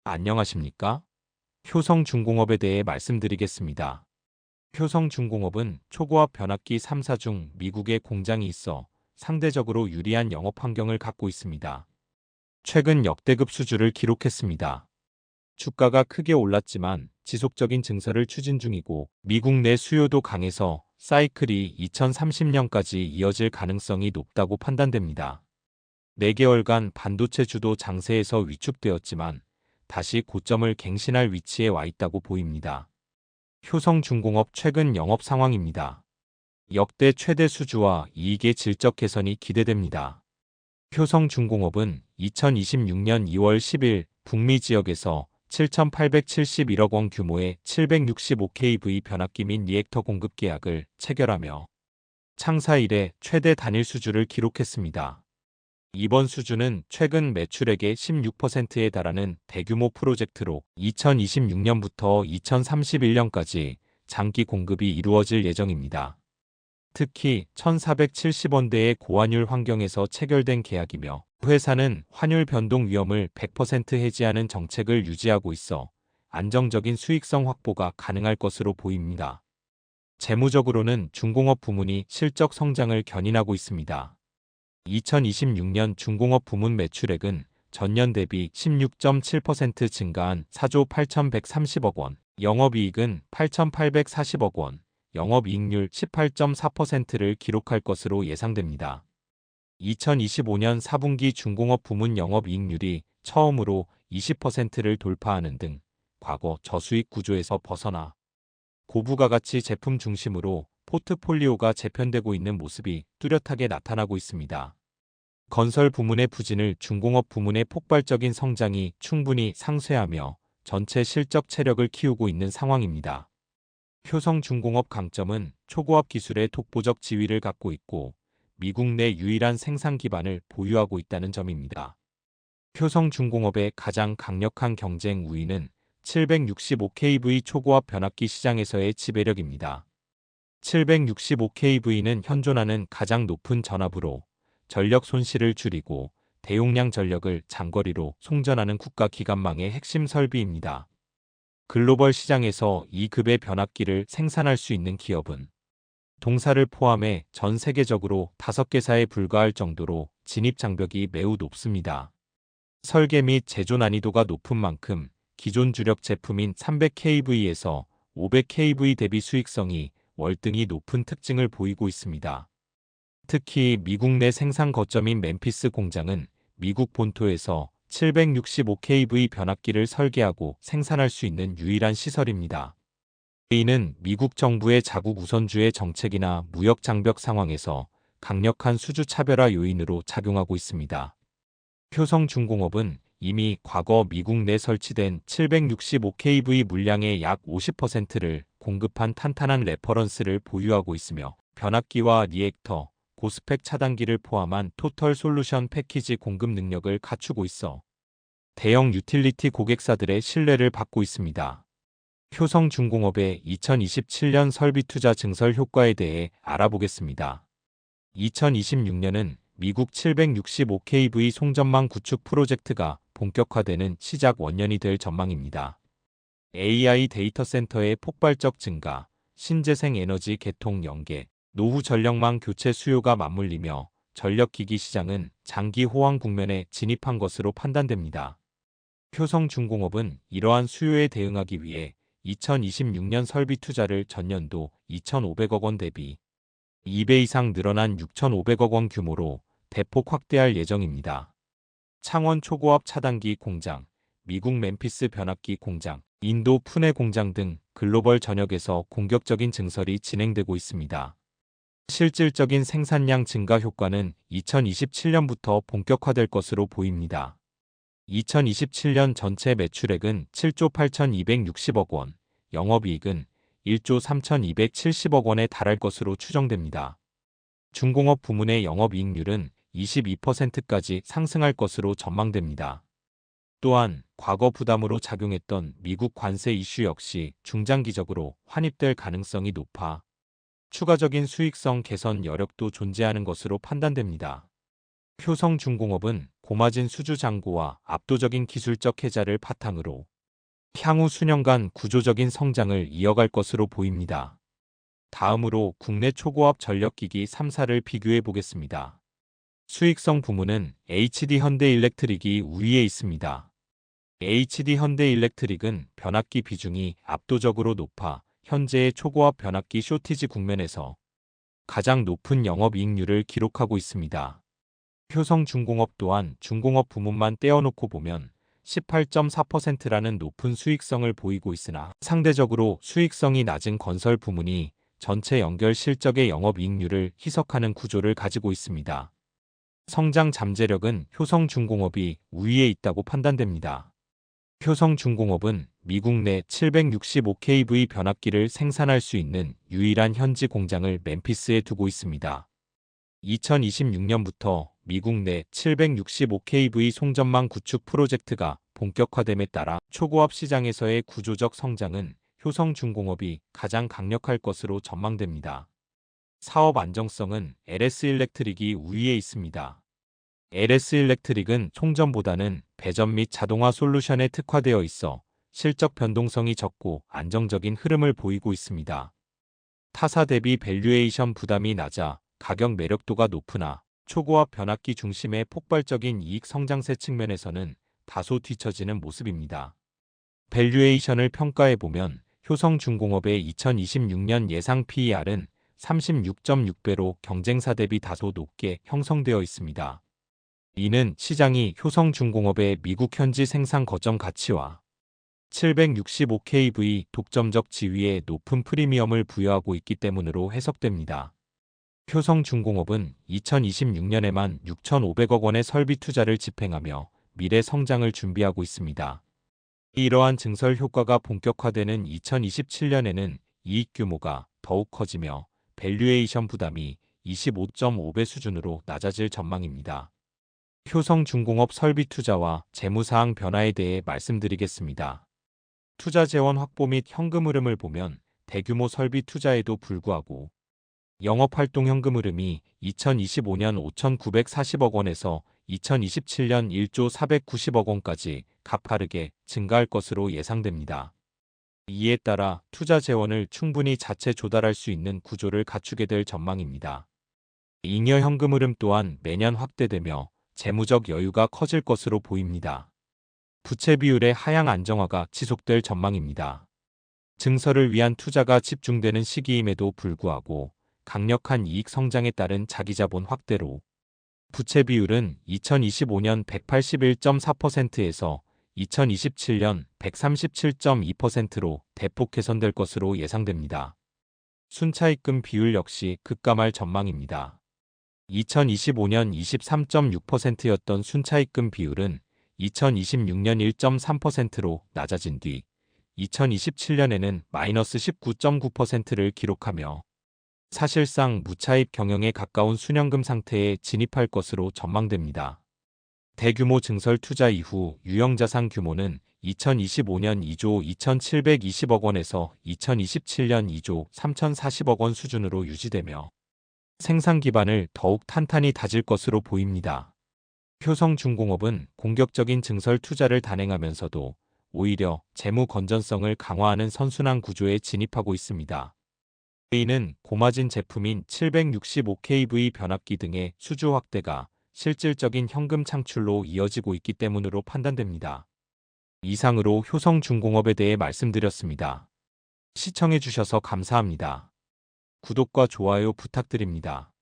안녕하십니까? 효성중공업에 대해 말씀드리겠습니다. 효성중공업은 초고압 변압기 3사 중 미국에 공장이 있어 상대적으로 유리한 영업 환경을 갖고 있습니다. 최근 역대급 수주를 기록했습니다. 주가가 크게 올랐지만 지속적인 증설을 추진 중이고 미국 내 수요도 강해서 사이클이 2030년까지 이어질 가능성이 높다고 판단됩니다. 4개월간 반도체 주도 장세에서 위축되었지만 다시 고점을 갱신할 위치에 와 있다고 보입니다. 효성중공업 최근 영업 상황입니다. 역대 최대 수주와 이익의 질적 개선이 기대됩니다. 효성중공업은 2026년 2월 10일 북미 지역에서 7,871억 원 규모의 765kV 변압기 및 리액터 공급 계약을 체결하며 창사 이래 최대 단일 수주를 기록했습니다. 이번 수주는 최근 매출액의 16%에 달하는 대규모 프로젝트로 2026년부터 2031년까지 장기 공급이 이루어질 예정입니다. 특히 1,470원대의 고환율 환경에서 체결된 계약이며 회사는 환율 변동 위험을 100% 해지하는 정책을 유지하고 있어 안정적인 수익성 확보가 가능할 것으로 보입니다. 재무적으로는 중공업 부문이 실적 성장을 견인하고 있습니다. 2026년 중공업 부문 매출액은 전년 대비 16.7% 증가한 4조 8,130억 원, 영업이익은 8,840억 원, 영업이익률 18.4%를 기록할 것으로 예상됩니다. 2025년 4분기 중공업 부문 영업이익률이 처음으로 20%를 돌파하는 등 과거 저수익 구조에서 벗어나 고부가가치 제품 중심으로 포트폴리오가 재편되고 있는 모습이 뚜렷하게 나타나고 있습니다. 건설 부문의 부진을 중공업 부문의 폭발적인 성장이 충분히 상쇄하며 전체 실적 체력을 키우고 있는 상황입니다. 효성중공업 강점은 초고압 기술의 독보적 지위를 갖고 있고 미국 내 유일한 생산 기반을 보유하고 있다는 점입니다. 효성중공업의 가장 강력한 경쟁 우위는 765kV 초고압 변압기 시장에서의 지배력입니다. 765kV는 현존하는 가장 높은 전압으로 전력 손실을 줄이고 대용량 전력을 장거리로 송전하는 국가기관망의 핵심 설비입니다. 글로벌 시장에서 이 급의 변압기를 생산할 수 있는 기업은 동사를 포함해 전 세계적으로 5개사에 불과할 정도로 진입 장벽이 매우 높습니다. 설계 및 제조 난이도가 높은 만큼 기존 주력 제품인 300kV에서 500kV 대비 수익성이 월등히 높은 특징을 보이고 있습니다. 특히 미국 내 생산 거점인 멤피스 공장은 미국 본토에서 765kV 변압기를 설계하고 생산할 수 있는 유일한 시설입니다. 이는 미국 정부의 자국 우선주의 정책이나 무역 장벽 상황에서 강력한 수주 차별화 요인으로 작용하고 있습니다. 효성중공업은 이미 과거 미국 내 설치된 765kV 물량의 약 50%를 공급한 탄탄한 레퍼런스를 보유하고 있으며 변압기와 리액터, 고스펙 차단기를 포함한 토털 솔루션 패키지 공급 능력을 갖추고 있어 대형 유틸리티 고객사들의 신뢰를 받고 있습니다. 효성중공업의 2027년 설비 투자 증설 효과에 대해 알아보겠습니다. 2026년은 미국 765kV 송전망 구축 프로젝트가 본격화되는 시작 원년이 될 전망입니다. AI 데이터 센터의 폭발적 증가, 신재생 에너지 개통 연계, 노후 전력망 교체 수요가 맞물리며 전력기기 시장은 장기 호황 국면에 진입한 것으로 판단됩니다. 효성중공업은 이러한 수요에 대응하기 위해 2026년 설비 투자를 전년도 2,500억 원 대비 2배 이상 늘어난 6,500억 원 규모로 대폭 확대할 예정입니다. 창원 초고압 차단기 공장, 미국 멤피스 변압기 공장, 인도 푸네 공장 등 글로벌 전역에서 공격적인 증설이 진행되고 있습니다. 실질적인 생산량 증가 효과는 2027년부터 본격화될 것으로 보입니다. 2027년 전체 매출액은 7조 8,260억 원, 영업이익은 1조 3,270억 원에 달할 것으로 추정됩니다. 중공업 부문의 영업이익률은 22%까지 상승할 것으로 전망됩니다. 또한 과거 부담으로 작용했던 미국 관세 이슈 역시 중장기적으로 환입될 가능성이 높아 추가적인 수익성 개선 여력도 존재하는 것으로 판단됩니다. 효성중공업은 고마진 수주 잔고와 압도적인 기술적 혜자를 바탕으로 향후 수년간 구조적인 성장을 이어갈 것으로 보입니다. 다음으로 국내 초고압 전력기기 3사를 비교해 보겠습니다. 수익성 부문은 HD 현대일렉트릭이 우위에 있습니다. HD 현대일렉트릭은 변압기 비중이 압도적으로 높아 현재의 초고압 변압기 쇼티지 국면에서 가장 높은 영업이익률을 기록하고 있습니다. 효성중공업 또한 중공업 부문만 떼어놓고 보면 18.4%라는 높은 수익성을 보이고 있으나 상대적으로 수익성이 낮은 건설 부문이 전체 연결 실적의 영업이익률을 희석하는 구조를 가지고 있습니다. 성장 잠재력은 효성중공업이 우위에 있다고 판단됩니다. 효성중공업은 미국 내 765kV 변압기를 생산할 수 있는 유일한 현지 공장을 멤피스에 두고 있습니다. 2026년부터 미국 내 765kV 송전망 구축 프로젝트가 본격화됨에 따라 초고압 시장에서의 구조적 성장은 효성중공업이 가장 강력할 것으로 전망됩니다. 사업 안정성은 LS일렉트릭이 우위에 있습니다. LS일렉트릭은 총전보다는 배전 및 자동화 솔루션에 특화되어 있어 실적 변동성이 적고 안정적인 흐름을 보이고 있습니다. 타사 대비 밸류에이션 부담이 낮아 가격 매력도가 높으나 초고압 변압기 중심의 폭발적인 이익 성장세 측면에서는 다소 뒤처지는 모습입니다. 밸류에이션을 평가해보면 효성중공업의 2026년 예상 PER은 36.6배로 경쟁사 대비 다소 높게 형성되어 있습니다. 이는 시장이 효성중공업의 미국 현지 생산 거점 가치와 765kV 독점적 지위에 높은 프리미엄을 부여하고 있기 때문으로 해석됩니다. 효성중공업은 2026년에만 6,500억 원의 설비 투자를 집행하며 미래 성장을 준비하고 있습니다. 이러한 증설 효과가 본격화되는 2027년에는 이익 규모가 더욱 커지며 밸류에이션 부담이 25.5배 수준으로 낮아질 전망입니다. 효성중공업 설비 투자와 재무사항 변화에 대해 말씀드리겠습니다. 투자 재원 확보 및 현금 흐름을 보면 대규모 설비 투자에도 불구하고 영업활동 현금 흐름이 2025년 5,940억 원에서 2027년 1조 490억 원까지 가파르게 증가할 것으로 예상됩니다. 이에 따라 투자 재원을 충분히 자체 조달할 수 있는 구조를 갖추게 될 전망입니다. 잉여 현금 흐름 또한 매년 확대되며 재무적 여유가 커질 것으로 보입니다. 부채 비율의 하향 안정화가 지속될 전망입니다. 증설을 위한 투자가 집중되는 시기임에도 불구하고 강력한 이익 성장에 따른 자기자본 확대로 부채 비율은 2025년 181.4%에서 2027년 137.2%로 대폭 개선될 것으로 예상됩니다. 순차입금 비율 역시 급감할 전망입니다. 2025년 23.6%였던 순차입금 비율은 2026년 1.3%로 낮아진 뒤 2027년에는 마이너스 19.9%를 기록하며 사실상 무차입 경영에 가까운 순현금 상태에 진입할 것으로 전망됩니다. 대규모 증설 투자 이후 유형자산 규모는 2025년 2조 2,720억 원에서 2027년 2조 3,040억 원 수준으로 유지되며 생산 기반을 더욱 탄탄히 다질 것으로 보입니다. 효성중공업은 공격적인 증설 투자를 단행하면서도 오히려 재무 건전성을 강화하는 선순환 구조에 진입하고 있습니다. 이는 고마진 제품인 765kV 변압기 등의 수주 확대가 실질적인 현금 창출로 이어지고 있기 때문으로 판단됩니다. 이상으로 효성중공업에 대해 말씀드렸습니다. 시청해주셔서 감사합니다. 구독과 좋아요 부탁드립니다.